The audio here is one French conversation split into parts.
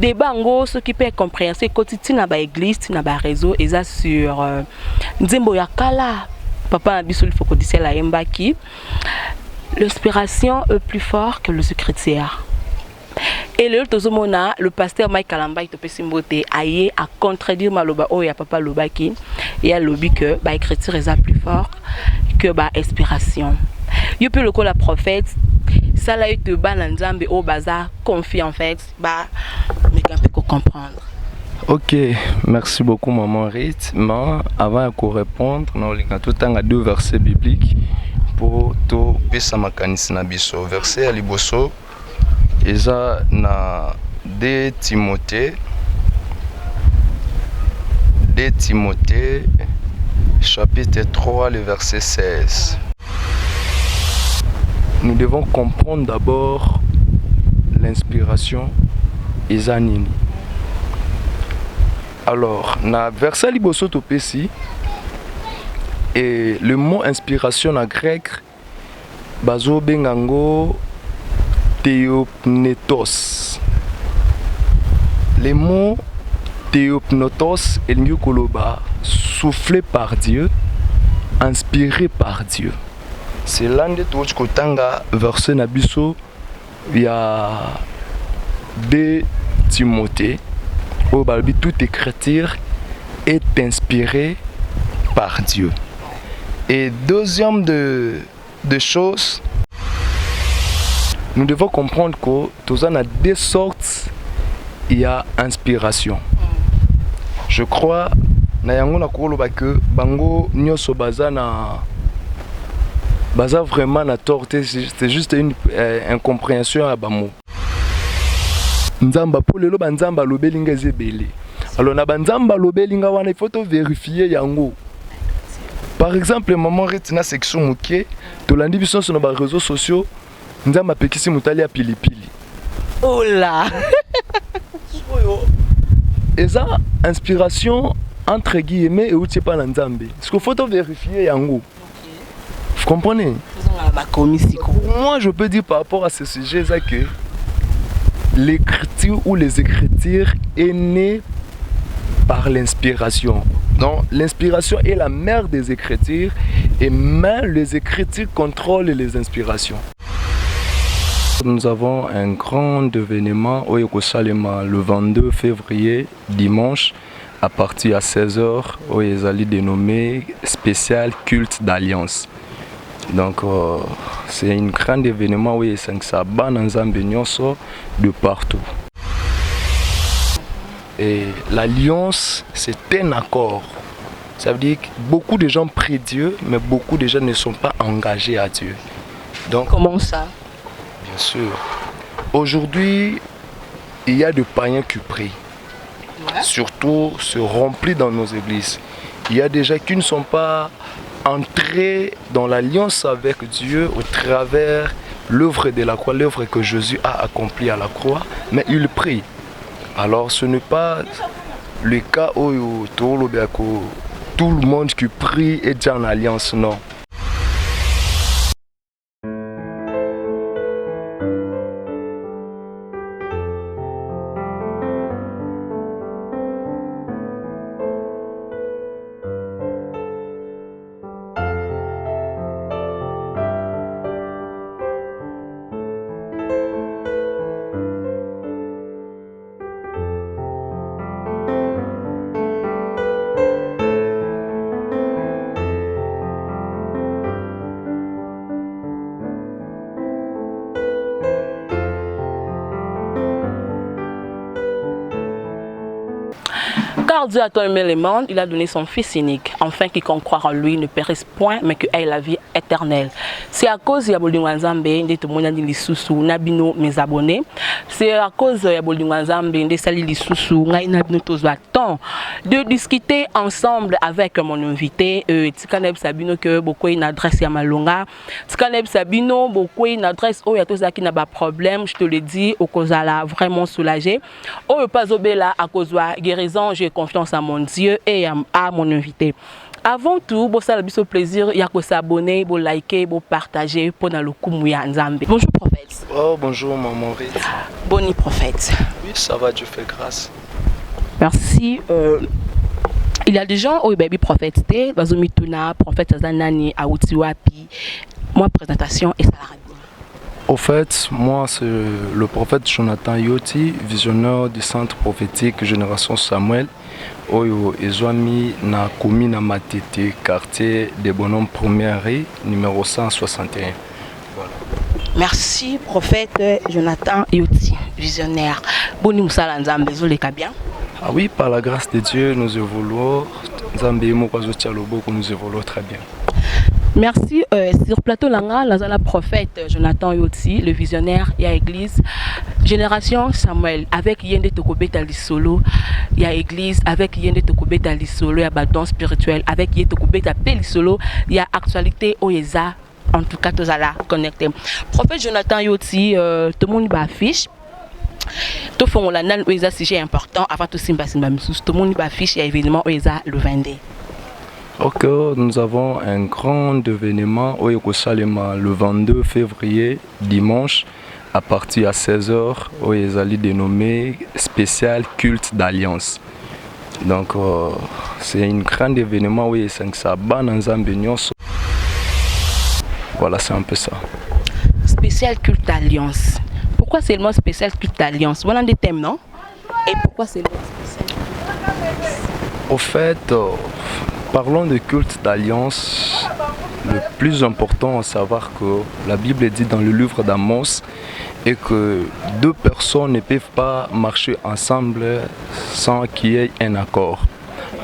débat ngo ce qui peut compréhension quotidien na ba église na ba réseau et ça sur nzembo ya kala papa biso il faut que dise la yembaki l'inspiration est plus fort que le secrétaire. Et le pasteur Mike Kalamba il te simboté aye à contredire maloba oh ya papa lobaki et a lobby que ba écriture est plus fort que ba inspiration. Yo peut le la prophète ça là te ba nzambe au bazar confie en fait ba mais quand peut comprendre. Ok, merci beaucoup maman Rit. Mais avant de répondre, nous avons deux versets bibliques pour tout pesa makanisi na biso. Verset à liboso eza na 2 Timothée chapitre 3 le verset 16. Nous devons comprendre d'abord l'inspiration eza nini. Alors, na verset liboso topesi et le mot inspiration en grec bazo bengango theopnetos. Le mot theopnetos est koloba soufflé par Dieu, inspiré par Dieu. C'est l'un de tous kotanga verset na biso via 2 Timothée. Au Balbi, toute écriture est inspirée par Dieu. Et deuxième de choses, nous devons comprendre que tous en a 2 sortes, il y a inspiration. Je crois que bango nyoso baza vraiment na torte, c'est juste une incompréhension à bamo. Nzamba pour le loba nzamba lobelinga zebele. Alors na banzamba lobelinga wana il faut vérifier yango. Par exemple maman retina section muke to landi biso sur nos réseaux sociaux nzamba pekisi mutali ya pilipili. Oh là. Et ça inspiration entre guillemets et outil pas nzambe. Parce qu'il faut vérifier yango. Vous comprenez? Moi je peux dire par rapport à ce sujet ça que l'écriture ou les écritures est née par l'inspiration. Donc l'inspiration est la mère des écritures et même les écritures contrôlent les inspirations. Nous avons un grand événement au Yokosalema le 22 février, dimanche, à partir à 16h, où ils allaient dénommer spécial culte d'alliance. Donc c'est un grand événement où il y a de partout. Et l'alliance, c'est un accord. Ça veut dire que beaucoup de gens prient Dieu, mais beaucoup de gens ne sont pas engagés à Dieu. Donc, comment ça? Bien sûr. Aujourd'hui, il y a des païens qui prient. Ouais. Surtout se remplis dans nos églises. Il y a des gens qui ne sont pas entrer dans l'alliance avec Dieu au travers l'œuvre de la croix, l'œuvre que Jésus a accomplie à la croix, mais il prie. Alors ce n'est pas le cas où tout le monde qui prie est déjà en alliance, non. Car Dieu a tant aimé le monde, il a donné son Fils unique, afin quiconque croit en lui ne périsse point, mais qu'il ait la vie éternelle. C'est à cause de Yabolinganzambe, de tout le monde dit sous Nabino, mes abonnés. C'est à cause de Yabolinganzambe, de Sali Lissoussou, Nabino, tous temps de discuter ensemble avec mon invité. Tikaneb Sabino, que beaucoup une adresse à Malonga. Tikaneb Sabino, beaucoup une adresse où il y a tous qui n'a pas de problème, je te le dis, au cause là vraiment soulagé. Au pas obéla à cause de guérison, j'ai confiance à mon Dieu et à mon invité. Avant tout, bon ça le plaisir, il y a que s'abonner, bon liker, bon partager pour dans le Kumuya Nzambe. Bonjour prophète. Oh bonjour maman. Boni prophète. Oui ça va, Dieu fait grâce. Merci. Il y a des gens où baby prophète té, bazomituna, prophète Zanani, Aoutiwapi. Moi présentation et ça la radio. Au fait, moi c'est le prophète Jonathan Yoti, visionnaire du centre prophétique Génération Samuel. Oyo ezwami na commune na Matete, quartier des Bonhommes Première rue, numéro 161. Voilà. Merci prophète Jonathan Yoti, visionnaire. Boni Moussala Nzambe, zoleka bien. Ah oui, par la grâce de Dieu, nous évoluons. Nzambe Mokwazo Tialoboko, nous évoluons très bien. Merci. Sur plateau Langa, la prophète Jonathan Yoti, le visionnaire, il y a église Génération Samuel avec Yende Tokobeta Lisolo, il y a église avec Yende Tokobeta Lisolo, il y a badon spirituel avec Yende Tokobeta Pelisolo, il y a actualité Oyeza, en tout cas tous à la connecter. Prophète Jonathan Yoti, tout le monde va affiche. Tout le monde a un sujet important avant tout simba tout le monde va affiche, il y a événement Oyeza le 22. Ok, nous avons un grand événement au Yokosalema le 22 février, dimanche, à partir de 16h, où ils allaient dénommer spécial culte d'alliance. Donc, c'est un grand événement où il y a Voilà, c'est un peu ça. Spécial culte d'alliance. Pourquoi seulement spécial culte d'alliance? Voilà des thèmes, non? Et pourquoi seulement spécial culte d'alliance? Au fait, parlons de culte d'alliance. Le plus important à savoir que la Bible dit dans le livre d'Amos et que deux personnes ne peuvent pas marcher ensemble sans qu'il y ait un accord.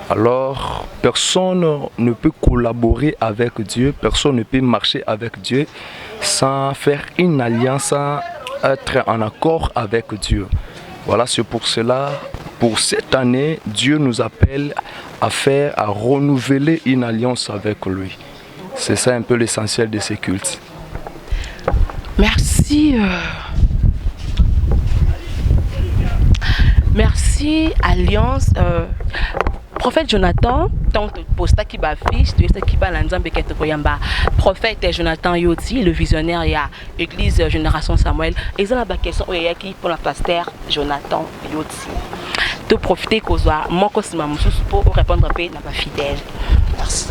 Alors, personne ne peut collaborer avec Dieu, personne ne peut marcher avec Dieu sans faire une alliance, sans être en accord avec Dieu. Voilà, c'est pour cela, pour cette année, Dieu nous appelle à renouveler une alliance avec lui. C'est ça un peu l'essentiel de ces cultes. Merci. Merci, Alliance. Prophète Jonathan, tant que posta qui va fiche, tu sais qui va l'ensemble qui est koyamba. Prophète Jonathan Yoti, le visionnaire, il y a Église Génération Samuel. Et ça la question qui pour la pasteur Jonathan Yoti. De profiter qu'on soit mon cosma pour répondre un peu n'a pas fidèle. Merci.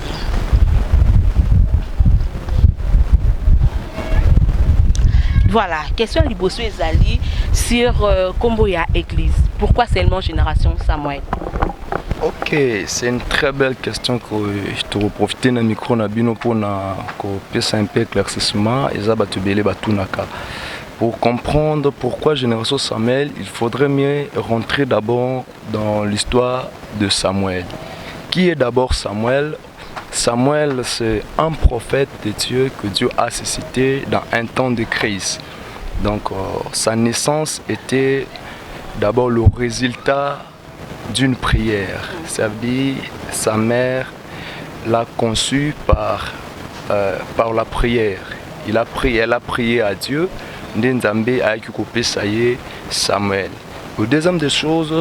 Voilà, question à Libosso et Zali sur Komboya Église. Pourquoi seulement Génération Samuel? Ok, c'est une très belle question que je te reprofite dans le micro pour faire un peu éclaircissement et ça va te béler batunaka. Pour comprendre pourquoi Génération Samuel, il faudrait mieux rentrer d'abord dans l'histoire de Samuel. Qui est d'abord Samuel? Samuel, c'est un prophète de Dieu que Dieu a suscité dans un temps de crise. Donc, sa naissance était d'abord le résultat d'une prière. Ça veut dire sa mère l'a conçu par la prière. Elle a prié à Dieu. Nzambe a coupé Samuel. La deuxième des choses,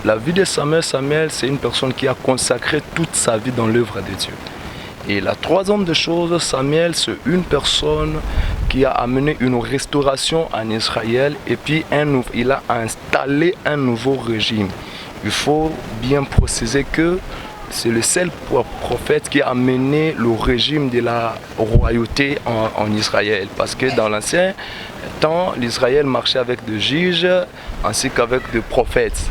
la vie de Samuel, c'est une personne qui a consacré toute sa vie dans l'œuvre de Dieu. Et la troisième des choses, Samuel, c'est une personne qui a amené une restauration en Israël et puis il a installé un nouveau régime. Il faut bien préciser que c'est le seul prophète qui a amené le régime de la royauté en Israël. Parce que dans l'ancien temps, l'Israël marchait avec des juges ainsi qu'avec des prophètes.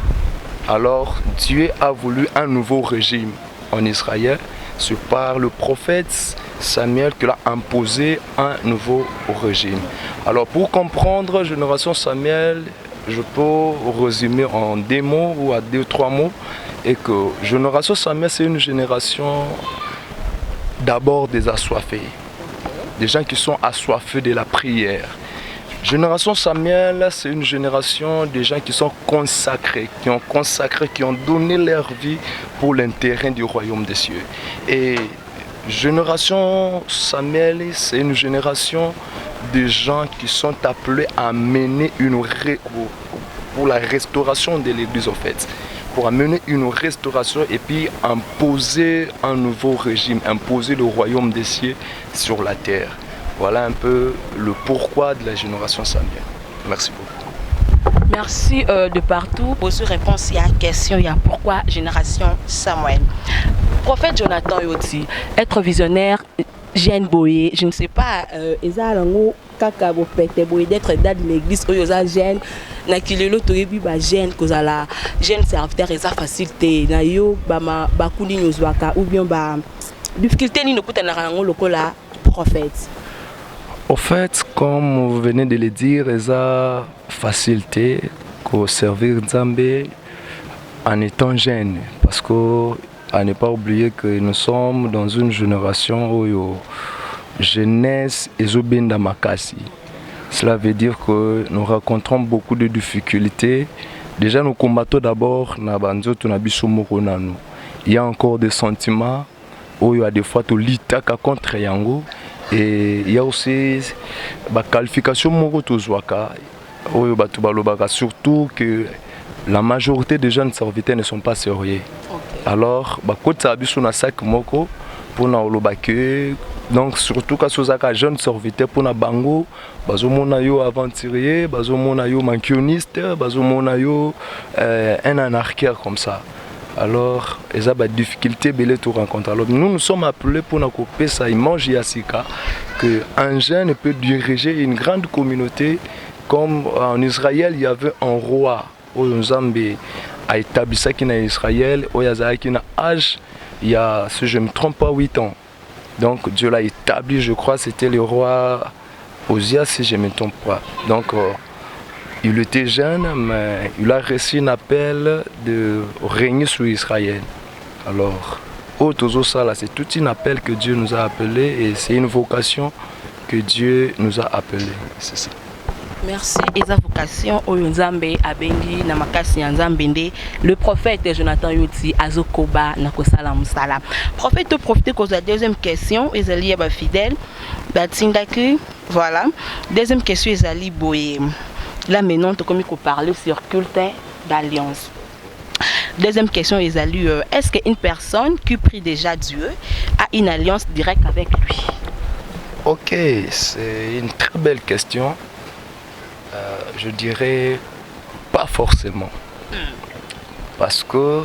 Alors Dieu a voulu un nouveau régime en Israël. C'est par le prophète Samuel qu'il a imposé un nouveau régime. Alors pour comprendre Génération Samuel, je peux résumer en 2 mots ou à 2 ou 3 mots. Et que Génération Samuel, c'est une génération d'abord des assoiffés. Des gens qui sont assoiffés de la prière. Génération Samuel, c'est une génération de gens qui sont consacrés, qui ont donné leur vie pour l'intérêt du royaume des cieux. Et Génération Samuel, c'est une génération de gens qui sont appelés à mener pour la restauration de l'Église en fait. Pour amener une restauration et puis imposer un nouveau régime, imposer le royaume des cieux sur la terre. Voilà un peu le pourquoi de la Génération Samuel. Merci beaucoup. Merci de partout. Pour ce réponse, il y a une question, il y a pourquoi Génération Samuel. Prophète Jonathan Yoti, être visionnaire, Jeanne Boye, je ne sais pas, kaka bopete boye d'être dans l'église où yoza jeune na kilelo toyebi ba jeune kozala jeune serviteur eza facilité na yo ba bakuni nyozwaka ou bien ba difficulté ni nokutana rango lokola prophète. Au fait, comme vous venez de le dire, eza facilité ko servir Nzambe en étant jeune, parce que à ne pas oublier que nous sommes dans une génération où jeunesse et zobenda makasi. Cela veut dire que nous rencontrons beaucoup de difficultés. Déjà nous combattons d'abord na banzoto na biso moko nanu. Il y a encore des sentiments où il y a des fois tout litaka contre yango et il y a aussi ba qualification moko tozwaka où batu balobaka surtout que la majorité des jeunes serviteurs ne sont pas sérieux. Alors bakota biso na sac moko pour na olobake. Donc surtout quand vous êtes jeune serviteur pour na bango, bazomona yo aventurier, bazomona yo mankioniste, bazomona yo un anarchiste comme ça. Alors ils ont des difficultés belé tout rencontrer. Alors nous sommes appelés pour nous couper ça image yasika que un jeune peut diriger une grande communauté comme en Israël il y avait un roi au Nzambe a établi ça qui en Israël au Yazaki na âge il y a si je me trompe pas 8 ans. Donc Dieu l'a établi, je crois, c'était le roi Osia, si je ne me trompe pas. Donc il était jeune, mais il a reçu un appel de régner sur Israël. Alors, c'est tout un appel que Dieu nous a appelé et c'est une vocation que Dieu nous a appelé. C'est ça. Merci. Esa vocation oyo Nzambe abengi na makasi ya Nzambe le prophète Jonathan Yoti azokoba na kosala musala. Prophète profiter cause la deuxième question ezali ba fidèle batindaki voilà. Deuxième question ezali boye. Là maintenant to comme parler sur culte d'alliance. Deuxième question ezali est-ce qu'une personne qui prie déjà Dieu a une alliance directe avec lui? OK, c'est une très belle question. Je dirais pas forcément. Parce que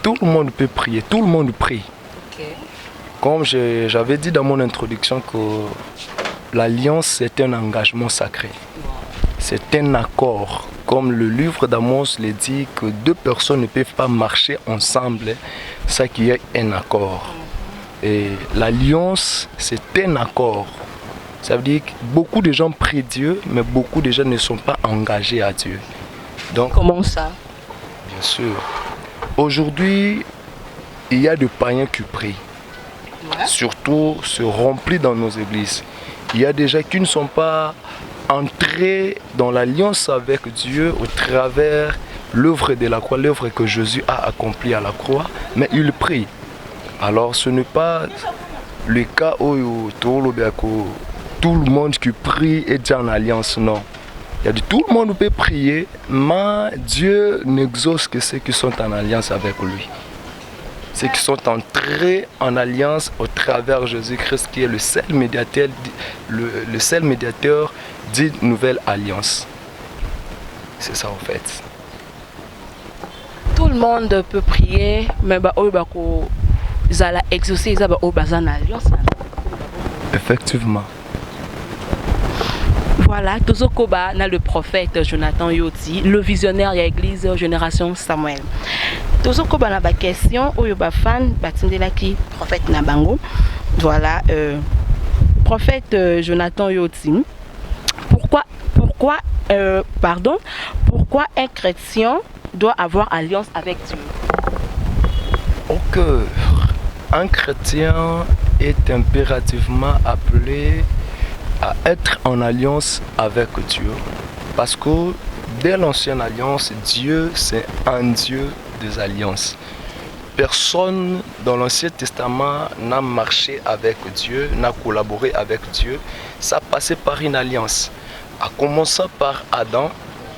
tout le monde peut prier, tout le monde prie. Okay. Comme j'avais dit dans mon introduction que l'alliance c'est un engagement sacré. C'est un accord. Comme le livre d'Amos le dit que deux personnes ne peuvent pas marcher ensemble sans qu'il y ait un accord. Et l'alliance c'est un accord. Ça veut dire que beaucoup de gens prient Dieu, mais beaucoup de gens ne sont pas engagés à Dieu. Donc, comment ça? Bien sûr. Aujourd'hui, il y a des païens qui prient. Ouais. Surtout se remplis dans nos églises. Il y a des gens qui ne sont pas entrés dans l'alliance avec Dieu au travers l'œuvre de la croix, l'œuvre que Jésus a accomplie à la croix, mais ils prient. Alors ce n'est pas le cas où tout le monde qui prie est déjà en alliance, non. Il y a dit, tout le monde peut prier, mais Dieu n'exauce que ceux qui sont en alliance avec lui. Ceux qui sont entrés en alliance au travers Jésus-Christ qui est le seul médiateur, le seul médiateur d'une nouvelle alliance. C'est ça en fait. Tout le monde peut prier, mais ils ont exaucé, ils ont en alliance. Effectivement. Voilà, Tozokoba na le prophète Jonathan Yoti, le visionnaire de l'église Génération Samuel. Tozokoba na ba question oyo ba fan batindelaki prophète Nabango. Voilà, prophète Jonathan Yoti. Pourquoi un chrétien doit avoir alliance avec Dieu? Ok, un chrétien est impérativement appelé à être en alliance avec Dieu. Parce que dès l'ancienne alliance, Dieu c'est un Dieu des alliances. Personne dans l'Ancien Testament n'a marché avec Dieu, n'a collaboré avec Dieu. Ça passait par une alliance. En commençant par Adam,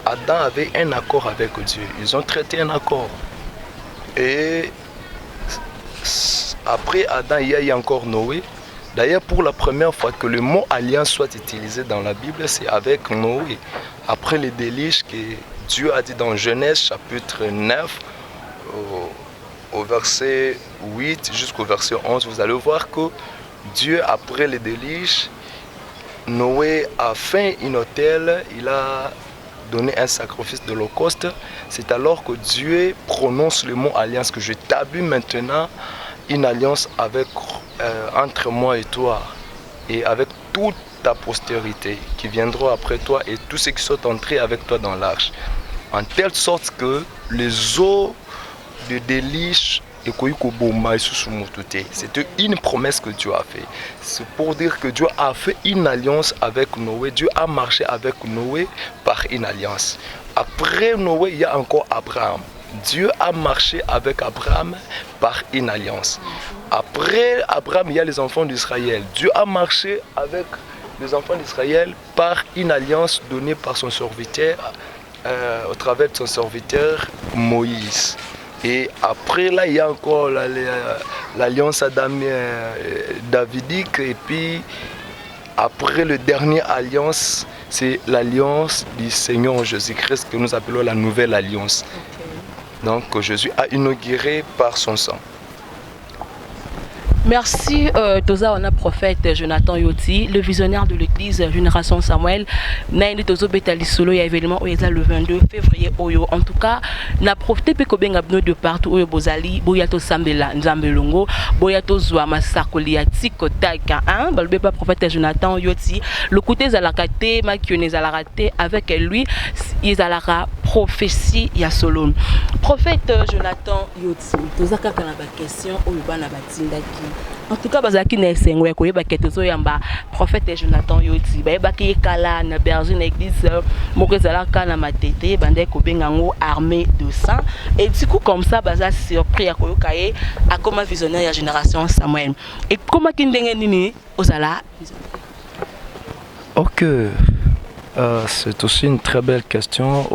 Adam avait un accord avec Dieu. Ils ont traité un accord. Et après Adam, il y a eu encore Noé. D'ailleurs, pour la première fois que le mot alliance soit utilisé dans la Bible, c'est avec Noé. Après les déluges que Dieu a dit dans Genèse chapitre 9, au verset 8 jusqu'au verset 11, vous allez voir que Dieu, après les déluge, Noé a fait un autel, il a donné un sacrifice d'holocauste. C'est alors que Dieu prononce le mot alliance, que je t'habille maintenant une alliance avec, entre moi et toi, et avec toute ta postérité qui viendra après toi et tous ceux qui sont entrés avec toi dans l'arche. En telle sorte que les eaux de déluge, c'était une promesse que Dieu a fait. C'est pour dire que Dieu a fait une alliance avec Noé. Dieu a marché avec Noé par une alliance. Après Noé, il y a encore Abraham. Dieu a marché avec Abraham par une alliance. Après Abraham, il y a les enfants d'Israël. Dieu a marché avec les enfants d'Israël par une alliance donnée par son serviteur, au travers de son serviteur Moïse. Et après là, il y a encore l'alliance davidique. Et puis après le dernier alliance, c'est l'alliance du Seigneur Jésus-Christ que nous appelons la nouvelle alliance. Donc Jésus a inauguré par son sang. Merci Toza on a prophète Jonathan Yoti, le visionnaire de l'église Génération Samuel. Naïli Tozo Betali Solo, il y a événement le 22 février Oyo. En tout cas, na profité pe kobenga bno de partout Oyo Bozali, Boyato Sambela, Nzambelongo, Boyato Zouama Sakoli Tiko Taika, hein, balbe pas prophète Jonathan Yoti. Le côté Zalakate, Makionez Zalarate, avec lui, ils alara prophétie ya Solon. Prophète Jonathan Yoti, Toza kaka na ba question Oyo bana batindaki. En tout cas, bazaki na esengwe ko yeba ketezo yamba prophète Jonathan Yoti ba yeba ki kala na berger na église mokezala kana matete bande ko bengango armée de sang et du coup comme ça baza surpris ya ko yokaye a comme visionnaire ya Génération Samuel et comment kindenge nini ozala. OK. C'est aussi une très belle question.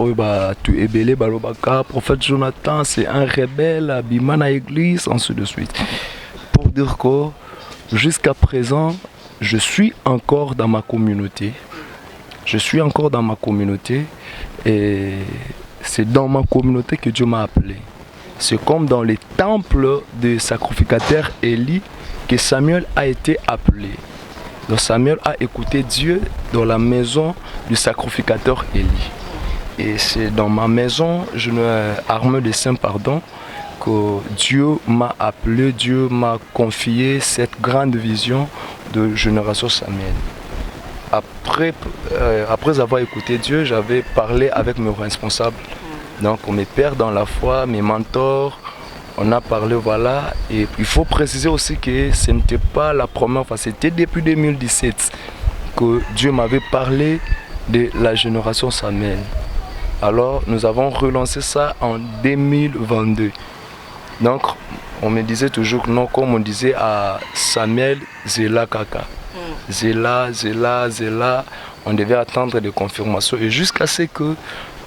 Tu es belé balobaka prophète Jonathan, c'est un rebelle à Bimana église ainsi de suite. Pour dire que jusqu'à présent, je suis encore dans ma communauté. Je suis encore dans ma communauté et c'est dans ma communauté que Dieu m'a appelé. C'est comme dans les temples des sacrificateurs Élie que Samuel a été appelé. Donc Samuel a écouté Dieu dans la maison du sacrificateur Élie. Et c'est dans ma maison, armée de saint pardon, que Dieu m'a appelé, Dieu m'a confié cette grande vision de Génération Samuel. Après avoir écouté Dieu, j'avais parlé avec mes responsables, donc mes pères dans la foi, mes mentors, on a parlé, voilà. Et il faut préciser aussi que ce n'était pas la première fois, c'était depuis 2017 que Dieu m'avait parlé de la Génération Samuel. Alors nous avons relancé ça en 2022. Donc, on me disait toujours non, comme on disait à Samuel, Zéla Kaka. Zéla, Zéla, Zéla. On devait attendre des confirmations. Et jusqu'à ce que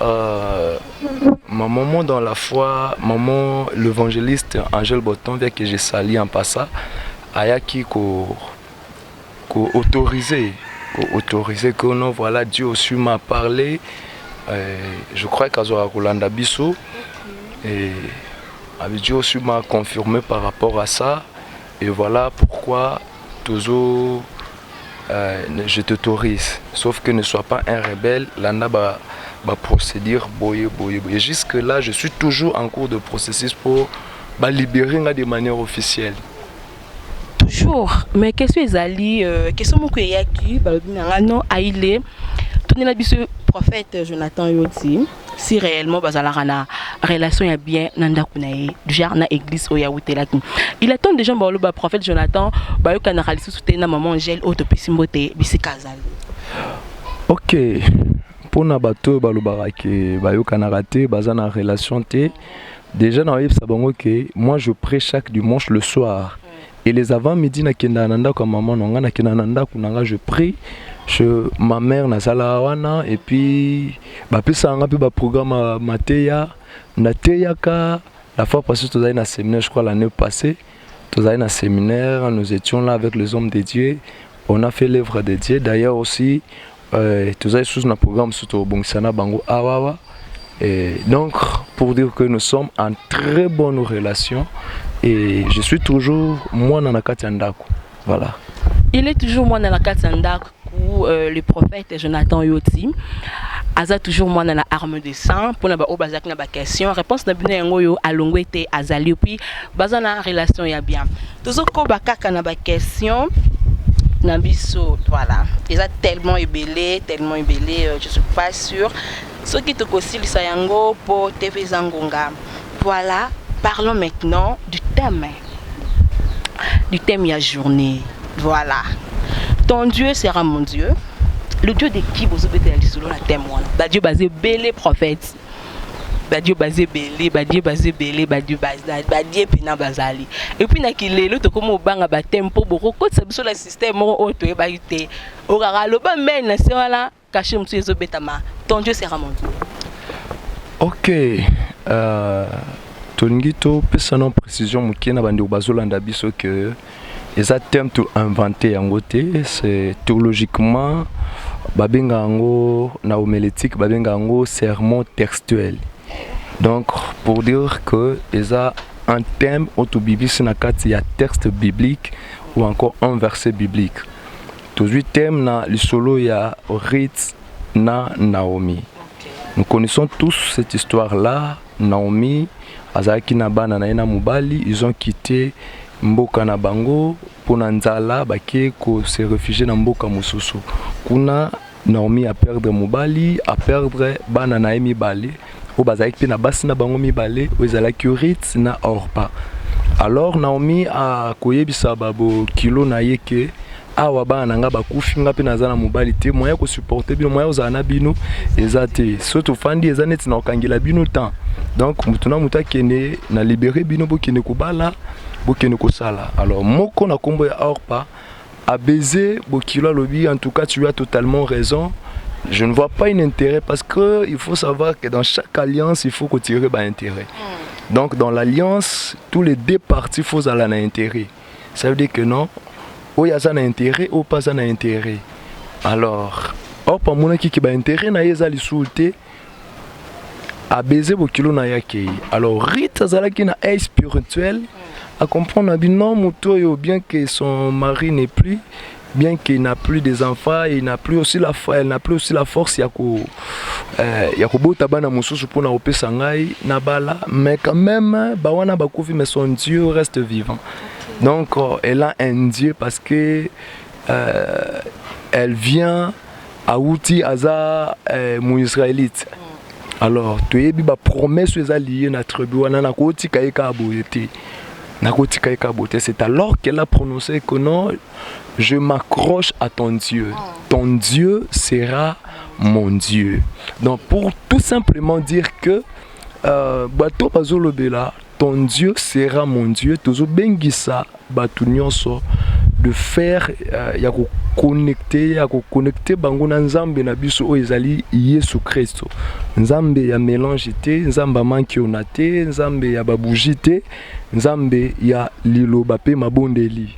ma maman dans la foi, maman l'évangéliste Angèle Boton, vient que j'ai sali en passant, a qui autorisé que non, voilà, Dieu aussi m'a parlé. Je crois qu'à Rolanda Bissou. Et Dieu aussi m'a confirmé par rapport à ça. Et voilà pourquoi toujours je t'autorise. Sauf que ne sois pas un rebelle. L'ana va procéder boye. Et jusque là, je suis toujours en cours de processus pour libérer de manière officielle. Toujours. Mais qu'est-ce que Zali, qu'est-ce que Yaki, non, Aïlé, tourner la bise prophète Jonathan Yoti. Si réellement la relation est bien nanda kunaye déjà na église oya wutelaki il attend des gens le prophète Jonathan ba yo kana khalisu soutenir maman Angèle autopisimbote bisikazali. OK, pour na bato balobara ke ba yo kana raté bazana relation té déjà na yeb sabongo que moi je prie chaque dimanche le soir et les avant-midi na kenda nanda comme maman nanga na kenda nanda kunanga je prie chez ma mère Nazala wana et puis pisa nga pe programme Mateya na Teyaka la fois passée tu as un séminaire je crois l'année passée tu as un séminaire nous étions là avec les hommes de Dieu on a fait l'œuvre de Dieu d'ailleurs aussi tu as sous un programme surtout Bongsana Bango Awawa Et donc, pour dire que nous sommes en très bonne relation et je suis toujours moi dans la Katiandako. Voilà. Il est toujours moi dans la Katiandako où le prophète Jonathan Yoti a toujours moi dans la arme de sang pour n'avoir bazak na ba question réponse na bino yango yo alongwe te azali puis bazana relation ya bien toujours ko bakaka na ba question na biso voilà ils a tellement ébélé je suis pas sûr ce qui te concile ça yango pour TV Zangonga. Voilà, parlons maintenant du thème ya journée. Voilà, ton Dieu sera mon Dieu. Le Dieu de qui vous avez dit selon la thème voilà. Dieu basé belé prophète. Dieu basé belé, Dieu basé belé, Dieu basé pina bazali. Et puis na kilelo to comme banga ba tempo boko ko ça sur le système auto e ba ité. Orara lo ba men na se wala caché monsieur zo betama. Ton Dieu sera mon Dieu. OK. Toningito personne précision mukena bandi bazolanda biso que les thèmes tout inventé en côté c'est théologiquement babenga ngo na homilétique babenga ngo sermon textuel. Donc pour dire que les a un thème autobiblique na kati ya texte biblique ou encore un verset biblique. Tous huit thèmes na le solo ya Ruth na Naomi. Nous connaissons tous cette histoire-là. Naomi, azaki na bana na ena mubali, ils ont quitté mboka na bango pour nzala baki ko se réfugier na mboka mususu. Kuna Naomi a perdre mubali, a perdre bana na emi bali, o bazaki na basi na bango mi bali, o ezalaki Ruth na Orpa. Alors Naomi a koyebisa babo kilo na yeke awa bana nga bakufi nga pe nazana mobali te moya ko supporter bino moya ozana bino ezate surtout fandi ezaneti na okangela bino temps donc mutuna mutakene na libérer bino bokene kubala bokene kosala. Alors moko na kombo ya Orpa a baiser bokilo lobi en tout cas tu as totalement raison. Je ne vois pas un intérêt parce que il faut savoir que dans chaque alliance il faut tirer un intérêt. Donc dans l'alliance tous les deux parties faut aller un intérêt. Ça veut dire que non ou il y a un intérêt ou pas un intérêt. Alors, pas mon qui a intérêt na yeza lisulte a baiser bokilo na yake. Alors, Rita zalaki na aide spirituel à comprendre non mutoyo bien que son mari n'est plus, bien qu'il n'a plus des enfants, il n'a plus aussi la elle n'a plus aussi la force yako bota bana mususu pour na opesa ngai na bala mais quand même bawana bakufi mais son Dieu reste vivant. Donc elle a un Dieu parce que elle vient à Outi Aza mon Israélite. Alors tu es ba promesse les alliés na tribu wana na koti kaika boyete. Na koti kaika boyete, c'est alors qu'elle a prononcé que non, je m'accroche à ton Dieu. Ton Dieu sera mon Dieu. Donc pour tout simplement dire que bato bazolobela ton Dieu sera mon Dieu. Tozo bengisa batu nyonso de faire ya ko connecter bango na nzambe na biso o ezali Yesu Kristo. Nzambe ya mélange te, nzamba manki onate, nzambe ya babuji te, nzambe ya liloba pe mabondeli.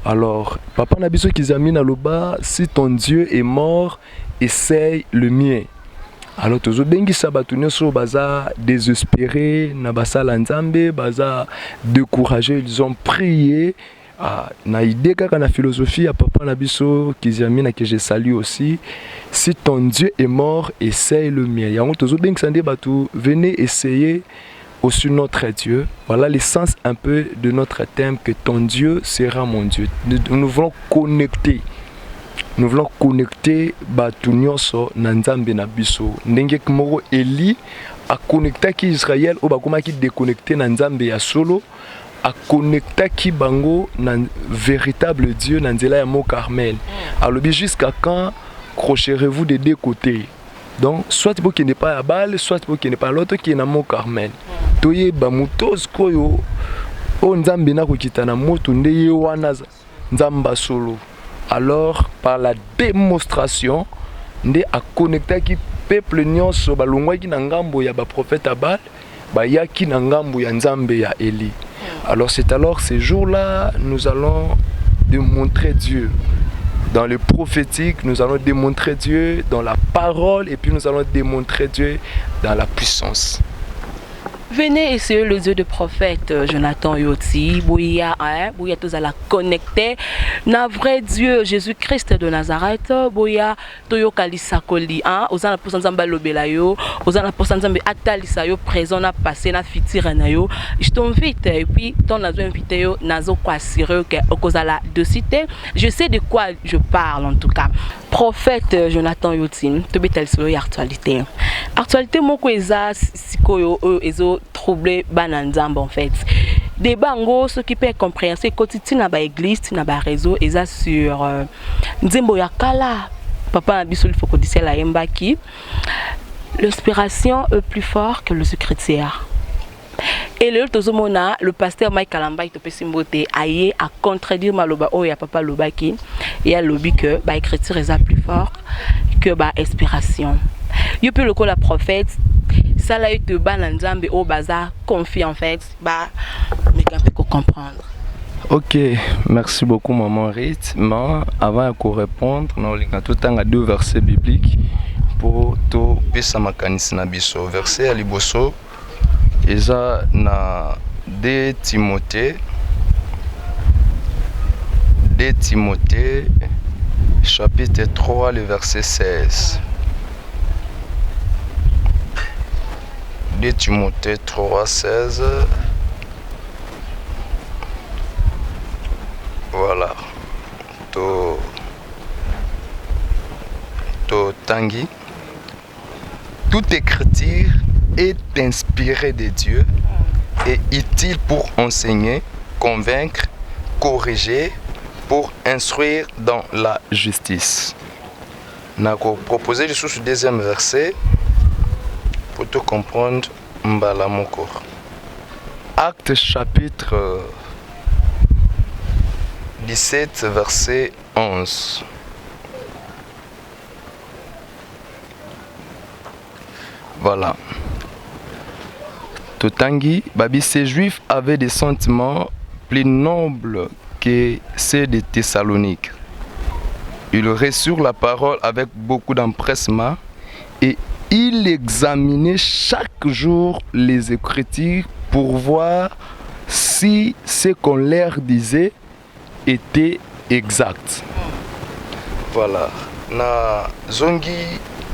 Alors papa na biso kizami na loba si ton Dieu est mort, essaye le mien. Alors tozo bengi sabatu nyonso baza désespéré na basala nzambe baza découragé, ils ont prié na idée kaka na philosophie ya papa na biso kizami na que je salue aussi si ton Dieu est mort essaye le mien. Yango tozo bengi sande batu venez essayer aussi notre Dieu. Voilà l'essence un peu de notre thème que ton Dieu sera mon Dieu. Nous voulons connecter. Nous voulons connecter batu nyonso na nzambe na biso. Ndenge moko Eli a connecté ki Israël o bakoma ki déconnecter na nzambe ya solo a connecté ki bango na véritable Dieu na nzela ya Mont Carmel. Alors jusqu'à quand crocherez-vous des deux côtés? Donc soit pour qui n'est pas à balle, soit pour qui n'est pas l'autre qui est na Mont Carmel. Toye ba mutos koyo o nzambe na ko kitana moto ndeye wana nzamba solo. Alors par la démonstration nde a connecté ki peuple nyonso balongwa ki na ngambo ya ba prophète Abal ba yaki na ngambo ya nzambe ya Eli. Alors c'est alors ces jours-là nous allons démontrer Dieu. dans le prophétique, nous allons démontrer Dieu dans la parole et puis nous allons démontrer Dieu dans la puissance. Venez essayer le Dieu de prophète Jonathan Yoti, Bouya tous à la connecter. Na vrai Dieu Jésus-Christ de Nazareth, Bouya Toyo Kalisakoli, aux ans pour Nzamba Lobelayo, aux ans pour Nzamba Atalisayo, présent na passé na fitiranayo. Je t'invite et puis ton azo invité yo nazo kwa sérieux que okozala de cité. Je sais de quoi je parle en tout cas. Prophète Jonathan Yoti, to betel solo actualité. Actualité moko eza sikoyo ezo troublé bananzamba en fait. Des bangos ce qui peut compréhension quotidien na ba église na ba réseau eza sur nzembo ya kala papa na biso il faut que la yembaki l'inspiration est plus fort que le secrétaire. Et le pasteur Mike Kalamba to pesimbote aye à contredire maloba o ya papa lobaki et a lobby que ba écriture est plus fort que ba inspiration. Yo peut le call la prophète ça là te bananzambe au bazar confie en fait bah mais quand peut comprendre. Ok, merci beaucoup maman Rit. Mais avant de répondre, nous allons tout temps à 2 versets bibliques pour tout pesa makanisi na biso. Verset à liboso eza na 2 Timothée chapitre 3 le verset 16. 2 Timothée 3, 16. Voilà. To Tanguy. Toute écriture est inspirée de Dieu et utile pour enseigner, convaincre, corriger, pour instruire dans la justice. N'a proposé le sous deuxième verset pour te comprendre mbala moko. Acte chapitre 17 verset 11. Voilà. Totangi, Babi, ces juifs avaient des sentiments plus nobles que ceux de Thessalonique. Ils reçurent la parole avec beaucoup d'empressement et ils examinaient chaque jour les Écritures pour voir si ce qu'on leur disait était exact. Voilà. Na zongi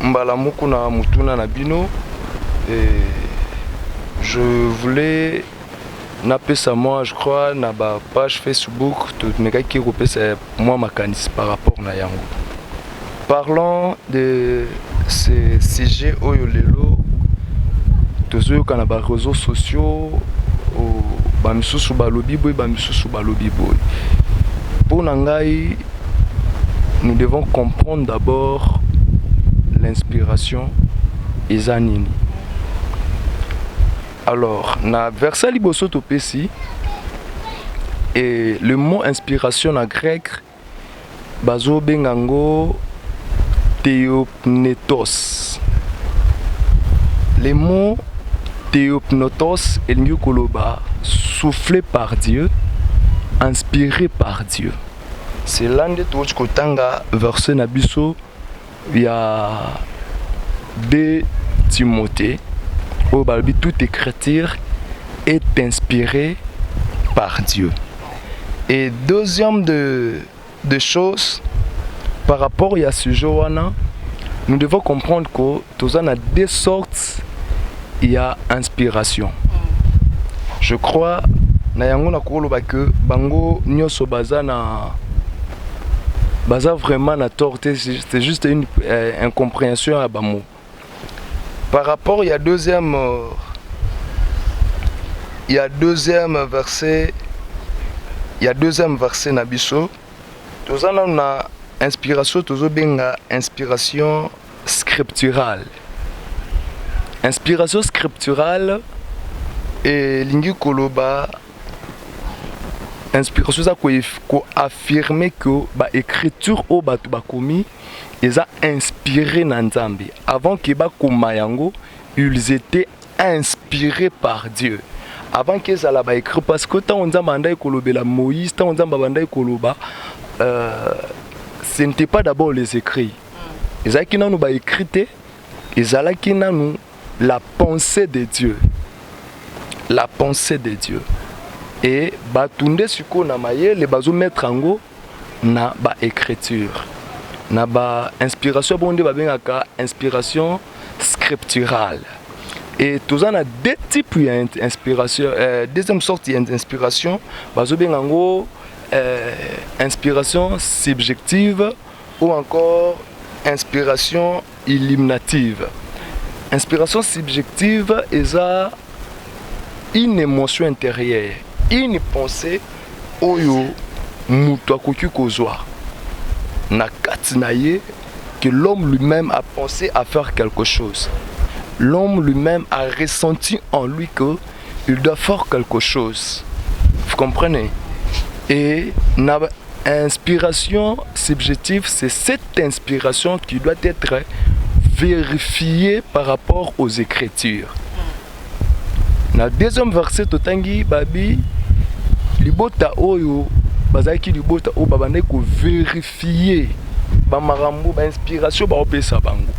mbalamuku na mutuna na bino je voulais napper ça moi je crois na ba page Facebook tout meka ki repesa moi makanis par rapport na yango. Parlons de ce sujet oyo lelo tozo kana ba réseaux sociaux ba misusu ba lobi boy ba misusu ba lobi boy. Pour nangai nous devons comprendre d'abord l'inspiration ezanini. Alors, na verset liboso topesi et le mot inspiration en grec bazo bengango theopnetos. Le mot theopnetos elingi koloba soufflé par Dieu, inspiré par Dieu. C'est l'un de tous kotanga verset na biso ya 2 Timothée. Toute écriture est inspirée par Dieu. Et deuxième de choses, par rapport à ce jour-là, nous devons comprendre que nous avons 2 sortes de inspiration. Je crois que bango nyoso baza vraiment na torte, c'est juste une incompréhension à bamo. Par rapport, il y a deuxième verset nabiso. Tous on a inspiration, tous benga inspiration scripturale. Inspiration scripturale et lingi koloba inspiration ça ko affirmer que ba écriture au batu ba komi ils ont inspiré Nzambe. Avant que Bakumayango, ils étaient inspirés par Dieu. Avant qu'ils aient écrit, parce que tant on a Moïse, tant on a ce n'était pas d'abord les écrits. Ils allaient qui nous écrité, ils allaient qui nous la pensée de Dieu. La pensée de Dieu. Et batunde suko na maye les bazo mettre en go na ba écriture. Na ba inspiration bonde ba bengaka inspiration scripturale. Et tous en a deux types d'inspiration. Deuxième sorte d'inspiration, bazo bengango inspiration subjective ou encore inspiration illuminative. Inspiration subjective est une émotion intérieure, une pensée oyo mutu akoki kozwa na kati na ye que l'homme lui-même a pensé à faire quelque chose. L'homme lui-même a ressenti en lui qu'il doit faire quelque chose. Vous comprenez? Et l'inspiration subjective, c'est cette inspiration qui doit être vérifiée par rapport aux Écritures. Dans le deuxième verset, totangi babi libota oyo bazaki libota o babane ko vérifier ba marambo ba inspiration ba opesa bango.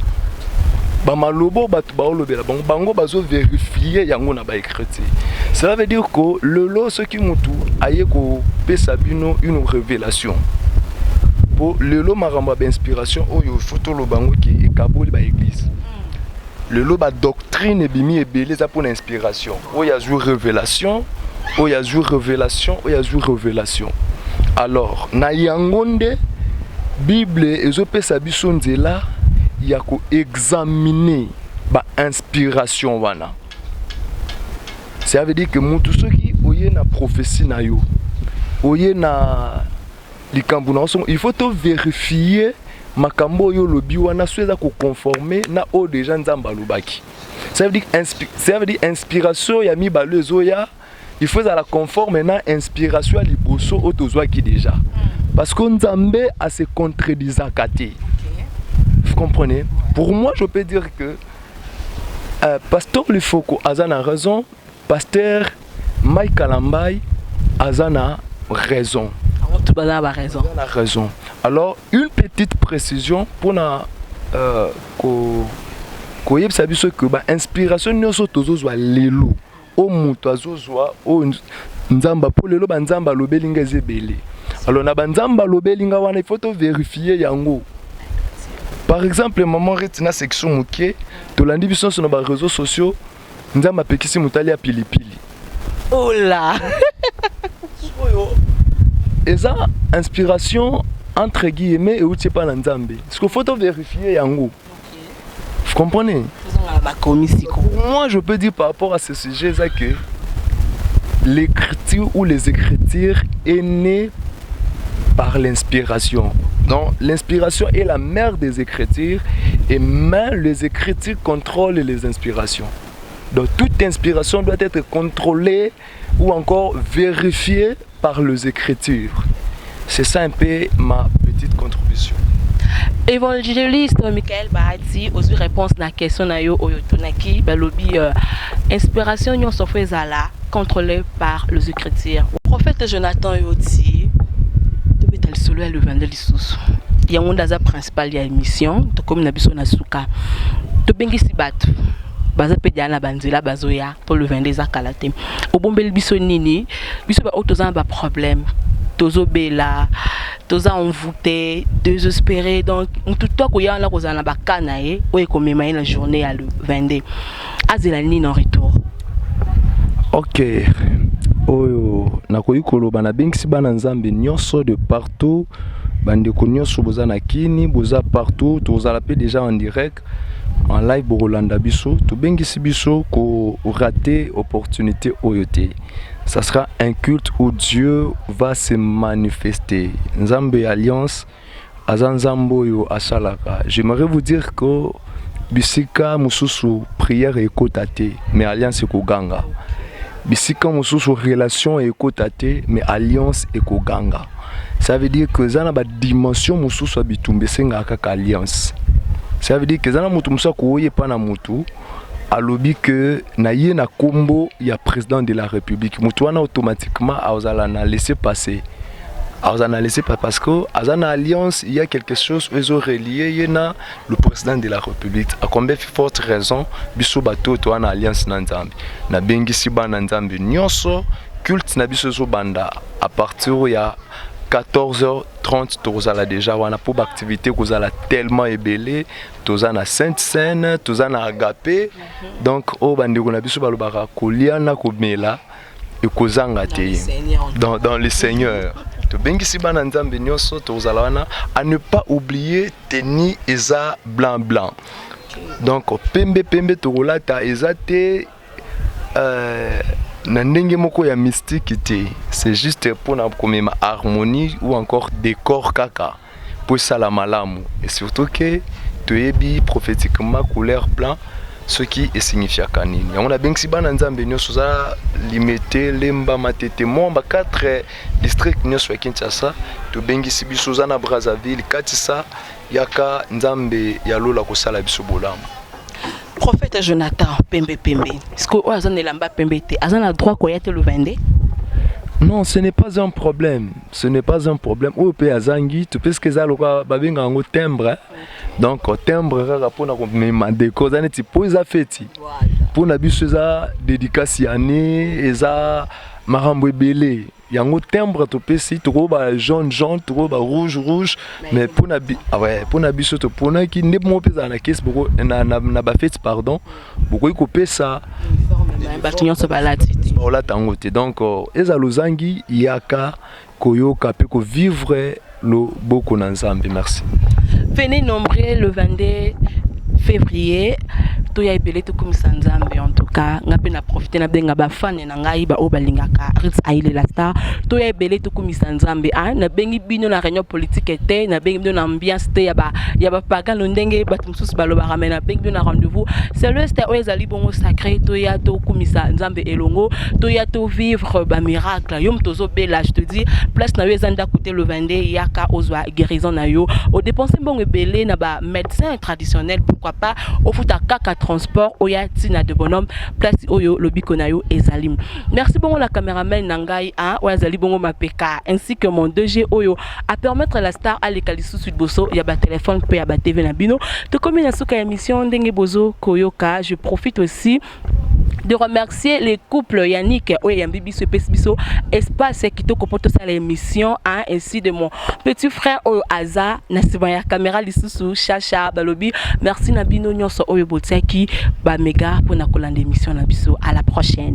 Ba malobo batu ba olobela bango bango bazo vérifier yango na ba écriture. Cela veut dire que lelo ce qui mutu aye ko pesa bino une révélation. Pour lelo marambo ba inspiration oyo foto lo bango ki ekaboli ba église. Le ba doctrine bimi ebele za pour l'inspiration. Oya jour révélation, oya jour révélation, oya jour révélation. Alors, na yangonde Bible ezopesa biso nzela ya ko examiner ba inspiration wana. Ça veut dire que mutu soki oye na prophétie na yo, oye na likambo na so, il faut to vérifier makambo yo lobi wana sweza ko conformer na o déjà nzamba lobaki. Ça veut dire inspiration ya mi balezo ya il faut la conformer na inspiration liboso otozwa ki déjà. Parce que nzambe a se contredisant kate. Vous comprenez? Pour moi, je peux dire que pasteur Lifoko azana raison, pasteur Mike Kalambay azana raison. On a raison. Alors, une petite précision pour na koyeb sabiso que ba inspiration nyoso tozozwa lelo o mutu azozwa o nzamba po lelo ba nzamba lobelinga ezebele. Alors na ba nzamba lobelinga wana il faut to vérifier yango. Par exemple, maman retina section muke tolandi biso sur nos réseaux sociaux nzamba pekisi mutali ya pilipili. Oh là. Et ça, inspiration entre guillemets et outil pas l'ensemble. Ce qu'il faut vérifier yango. Vous comprenez? Pour moi, je peux dire par rapport à ce sujet ça que l'écriture ou les écritures est née par l'inspiration. Donc, l'inspiration est la mère des écritures et même les écritures contrôlent les inspirations. Donc, toute inspiration doit être contrôlée ou encore vérifiée par les écritures. C'est ça un peu ma petite contribution. Évangéliste Michael Bahati, aux réponses à la question de Oyotonaki, inspiration nyon sofwe zala contrôlée par les écritures. Le prophète Jonathan Yoti, tu peux solo le vendre l'issous. Il y a un des principal de l'émission, tu comme na biso na suka. Tu bengi si bat. Baza pediana banzela bazoya pour le vendre za kalate. Au bombel biso nini, biso ba otozan ba problème. Tozo bela, toza envoûté, désespéré. Donc, tout le temps qu'il y a là, qu'on a ba kanae, ou qu'on met la journée à le vendre. Azelani en retour. Ok. Oyo, nakoyi koloba na bengisi bana nzambe nyonso de partout. Bande ko nyonso boza na kini, boza partout, toza la déjà en direct. En live pour Rolanda Bisso, tu bengisi biso ko rater opportunité oyote. Ça sera un culte où Dieu va se manifester. Nzambe Alliance, Azanzambo yo asalaka. J'aimerais vous dire que bisika mususu prière et kotate, mais alliance eko ganga. Bisika mususu relation et kotate, mais alliance eko ganga. Ça veut dire que zana ba dimension mususu abitumbe senga kaka alliance. Ça veut dire que zana mutu musa koye pa na mutu alobi que na ye na kombo ya président de la République mutu wana automatiquement aozala na laisser passer Alors, analyser parce que dans l'alliance, il y a quelque chose ils ont relié. Il y a le président de la République. À combien de fortes raisons, biso bato to en alliance nanzambi. Na bengi siba nanzambi nyonso culte na biso zo banda à partir il y a 14h30 tozala déjà wana pour activité kozala tellement ébélé tozana Sainte Seine tozana Agapé donc au bandeko na biso balobaka koliana komela et kozanga te dans le Seigneur. À ne pas oublier Teni Eza blanc blanc. Donc pembe pembe torolata Eza te nandenge moko ya mystique te. C'est juste pour na komema harmonie ou encore décor kaka pour ça la malamu. Et surtout que toyebi prophétiquement couleur blanc ce qui est signifié kanini. On a bien que si ban nzambe nyoso za limité lemba matete momba 4 districts nyoso ya Kinshasa to bengi si biso za na Brazzaville katisa yaka nzambe ya lola ko sala biso bolamu. Prophète Jonathan Pembe Pembe. Est-ce que o azana lamba pembe te azana droit ko yate le vende? Non, ce n'est pas un problème. Ce n'est pas un problème. Ou peut azangi, tu peux ce que ça le babenga ngo timbre. Donc timbre rara pour na komema déco za neti pour za feti. Pour na biso za dédicace année eza marambo ebele. Yango timbre to pesi to ba jaune jaune to ba rouge rouge mais pour na pour na biso to pour na ki ne mo pesa na caisse boko na ba feti pardon. Boko ko pesa batinyo so balati. Ola tango te donc eza lozangi yaka koyoka pe ko vivre lo boko na nzambe. Merci. Venez nombrer le 22 février. Toya ebele to komisa nzambe en tout cas ngape na profiter na benga ba fan na ngai ba obalingaka Ritz Aile la star toya ebele to komisa nzambe na bengi bino na réunion politique était na bengi bino na ambiance te ya ba paga ndenge bato mususu baloba ramena bengi bino na rendez-vous c'est le stade ezali bongo sacré toya to komisa nzambe elongo toya to vivre ba miracle yom tozo bela je te dis place na yezanda côté le 22 yaka ozwa guérison na yo o dépenser bongo ebele na ba médecin traditionnel pourquoi pas au futa kaka transport oya tina de bonhomme place oyo lobiko na yo ezalim. Merci bongo la caméraman nangai oya zali bongo mapeka ainsi que mon 2G oyo à permettre la star à l'écalisu sud bosso ya ba téléphone pe ya ba TV na bino to comme na suka émission ndenge bozo koyoka. Je profite aussi de remercier les couples Yannick et Bibiso Pesbiso espace qui te comporte ça l'émission ainsi de mon petit frère Oyo Aza Nasibaya caméra lisusu Chacha Balobi. Merci Nabino Nyonso Oyo Botiaki ba méga pour na kolanda émission na biso. À la prochaine.